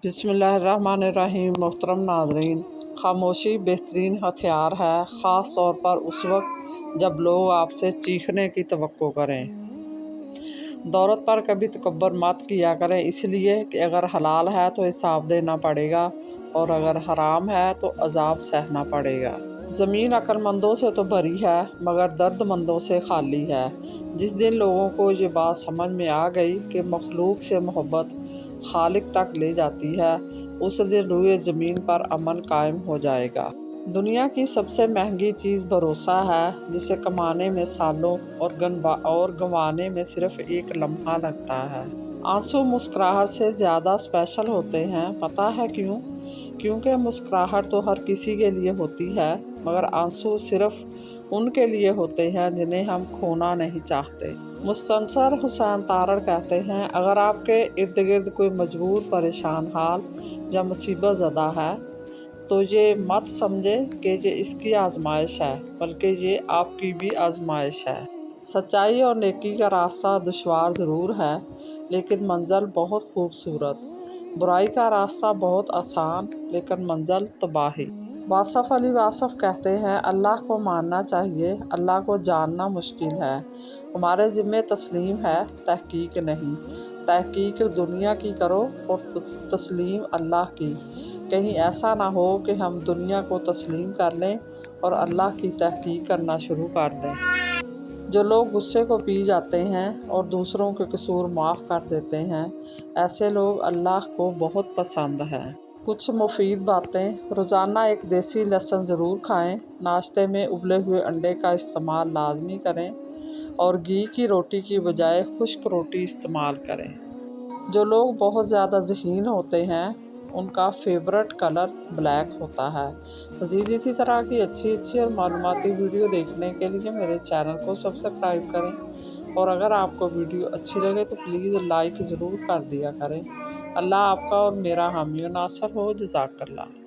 बिस्मिल्लाहिर्रहमानिर्रहीम। मोहतरम नाज़रीन, खामोशी बेहतरीन हथियार है, ख़ास तौर पर उस वक्त जब लोग आपसे चीखने की तवक्को करें। दौलत पर कभी तकब्बुर मत किया करें, इसलिए कि अगर हलाल है तो हिसाब देना पड़ेगा और अगर हराम है तो अजाब सहना पड़ेगा। ज़मीन अक्लमंदों से तो भरी है मगर दर्दमंदों से खाली है। जिस दिन लोगों को ये बात समझ में आ गई कि मखलूक से मोहब्बत खालिक तक ले जाती है, उस दिन रूए ज़मीन पर अमन कायम हो जाएगा। दुनिया की सबसे महंगी चीज़ भरोसा है, जिसे कमाने में सालों और गंवाने में सिर्फ एक लम्हा लगता है। आंसू मुस्कुराहट से ज़्यादा स्पेशल होते हैं, पता है क्यों? क्योंकि मुस्कुराहट तो हर किसी के लिए होती है, मगर आंसू सिर्फ उनके लिए होते हैं जिन्हें हम खोना नहीं चाहते। मुस्तनसर हुसैन तारड़ कहते हैं, अगर आपके इर्द गिर्द कोई मजबूर, परेशान हाल या मुसीबत ज़दा है तो ये मत समझे कि ये इसकी आजमाइश है, बल्कि ये आपकी भी आजमाइश है। सच्चाई और नेकी का रास्ता दुश्वार ज़रूर है, लेकिन मंजिल बहुत खूबसूरत। बुराई का रास्ता बहुत आसान, लेकिन मंजिल तबाही। वासफ़ अली वासफ़ कहते हैं, अल्लाह को मानना चाहिए, अल्लाह को जानना मुश्किल है। हमारे ज़िम्मे तस्लीम है, तहकीक नहीं। तहकीक दुनिया की करो और तस्लीम अल्लाह की। कहीं ऐसा ना हो कि हम दुनिया को तस्लीम कर लें और अल्लाह की तहकीक करना शुरू कर दें। जो लोग गुस्से को पी जाते हैं और दूसरों के कसूर माफ़ कर देते हैं, ऐसे लोग अल्लाह को बहुत पसंद हैं। कुछ मुफीद बातें। रोज़ाना एक देसी लहसुन ज़रूर खाएं। नाश्ते में उबले हुए अंडे का इस्तेमाल लाजमी करें और घी की रोटी की बजाय खुश्क रोटी इस्तेमाल करें। जो लोग बहुत ज़्यादा ज़हीन होते हैं, उनका फेवरेट कलर ब्लैक होता है। मज़ीद इसी तरह की अच्छी और मालूमाती वीडियो देखने के लिए मेरे चैनल को सब्सक्राइब करें और अगर आपको वीडियो अच्छी लगे तो प्लीज़ लाइक ज़रूर कर दिया करें। अल्लाह आपका और मेरा हामी नासर हो। जज़ाकल्लाह।